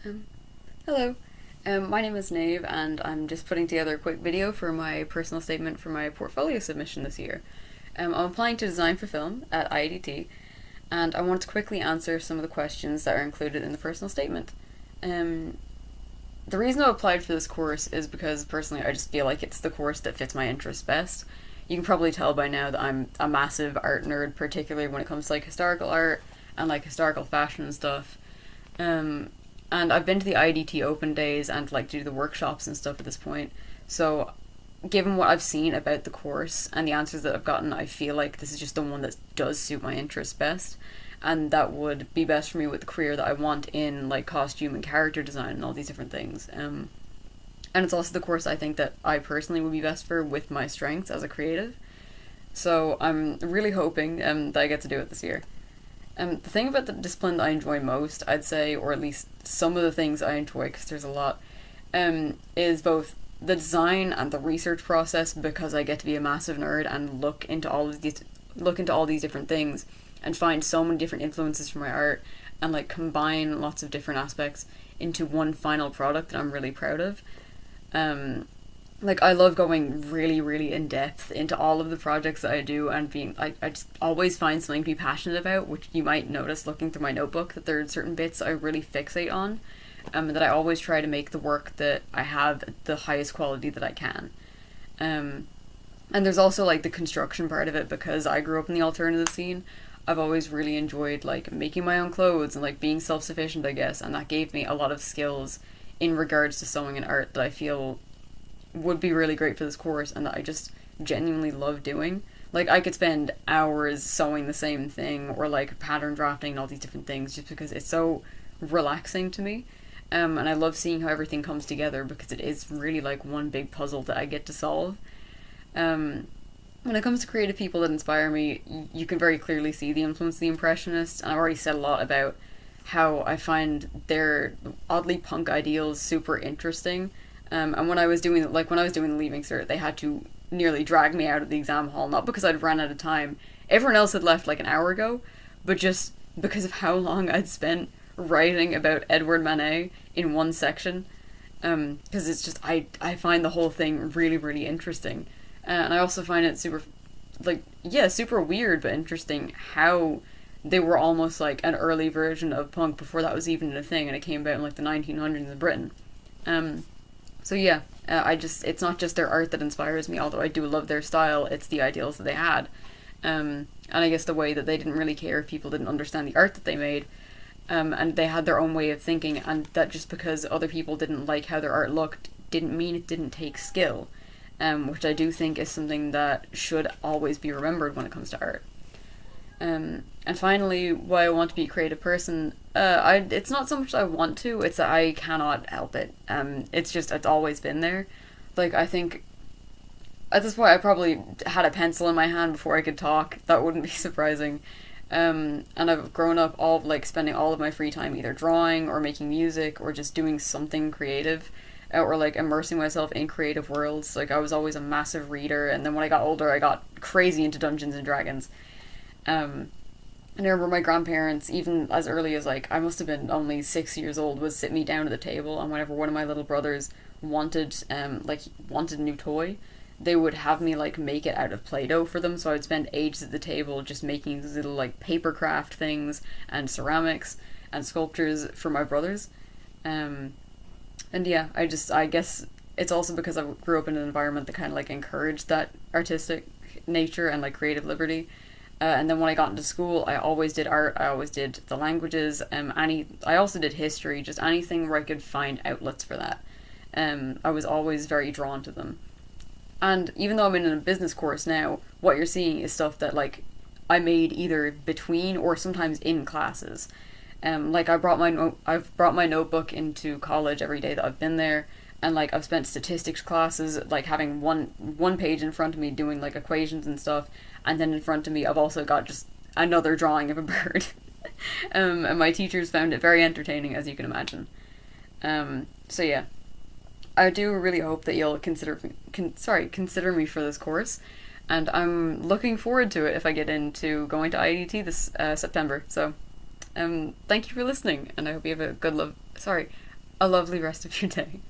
Um, Hello, my name is Nave, and I'm just putting together a quick video for my personal statement for my portfolio submission this year. I'm applying to design for film at IADT, and I want to quickly answer some of the questions that are included in the personal statement. The reason I applied for this course is because personally I just feel like it's the course that fits my interests best. You can probably tell by now that I'm a massive art nerd, particularly when it comes to like historical art and like historical fashion and stuff. And I've been to the IDT Open Days and like do the workshops and stuff at this point. So, given what I've seen about the course and the answers that I've gotten, I feel like this is just the one that does suit my interests best, and that would be best for me with the career that I want in like costume and character design and all these different things. And it's also the course I think that I personally would be best for with my strengths as a creative. So I'm really hoping that I get to do it this year. The thing about the discipline that I enjoy most, I'd say, or at least some of the things I enjoy, because there's a lot, is both the design and the research process, because I get to be a massive nerd and look into all these different things and find so many different influences for my art and like combine lots of different aspects into one final product that I'm really proud of. Like, I love going really, really in depth into all of the projects that I do, and I just always find something to be passionate about, which you might notice looking through my notebook that there are certain bits I really fixate on, that I always try to make the work that I have the highest quality that I can. And there's also like the construction part of it, because I grew up in the alternative scene. I've always really enjoyed like making my own clothes and like being self-sufficient, I guess, and that gave me a lot of skills in regards to sewing and art that I feel would be really great for this course and that I just genuinely love doing. Like, I could spend hours sewing the same thing or like pattern drafting and all these different things just because it's so relaxing to me. And I love seeing how everything comes together, because it is really like one big puzzle that I get to solve. When it comes to creative people that inspire me, you can very clearly see the influence of the Impressionists, and I've already said a lot about how I find their oddly punk ideals super interesting. And when I was doing the Leaving Cert, they had to nearly drag me out of the exam hall, not because I'd run out of time. Everyone else had left like an hour ago, but just because of how long I'd spent writing about Edward Manet in one section. Because it's just, I find the whole thing really, really interesting. And I also find it super weird but interesting how they were almost like an early version of punk before that was even a thing, and it came about in like the 1900s in Britain. So yeah, it's not just their art that inspires me, although I do love their style, it's the ideals that they had. And I guess the way that they didn't really care if people didn't understand the art that they made. And they had their own way of thinking, and that just because other people didn't like how their art looked didn't mean it didn't take skill. Which I do think is something that should always be remembered when it comes to art. And finally, why I want to be a creative person, it's not so much that I want to, it's that I cannot help it. It's always been there. Like, I think, at this point I probably had a pencil in my hand before I could talk, that wouldn't be surprising. And I've grown up spending all of my free time either drawing or making music or just doing something creative, or like immersing myself in creative worlds. Like, I was always a massive reader, and then when I got older I got crazy into Dungeons and Dragons. And I remember my grandparents, even as early as like, I must have been only 6 years old, would sit me down at the table, and whenever one of my little brothers wanted a new toy, they would have me like make it out of Play-Doh for them, so I would spend ages at the table just making these little like paper craft things and ceramics and sculptures for my brothers. And yeah, I guess it's also because I grew up in an environment that kind of like encouraged that artistic nature and like creative liberty. And then when I got into school, I always did art, I always did the languages, I also did history, just anything where I could find outlets for that. I was always very drawn to them. And even though I'm in a business course now, what you're seeing is stuff that like I made either between or sometimes in classes. Like, I've brought my notebook into college every day that I've been there, and like I've spent statistics classes like having one page in front of me doing like equations and stuff, and then in front of me I've also got just another drawing of a bird. And my teachers found it very entertaining, as you can imagine. So yeah, I do really hope that you'll consider me for this course, and I'm looking forward to it if I get into going to IADT this September. So thank you for listening, and I hope you have a good a lovely rest of your day.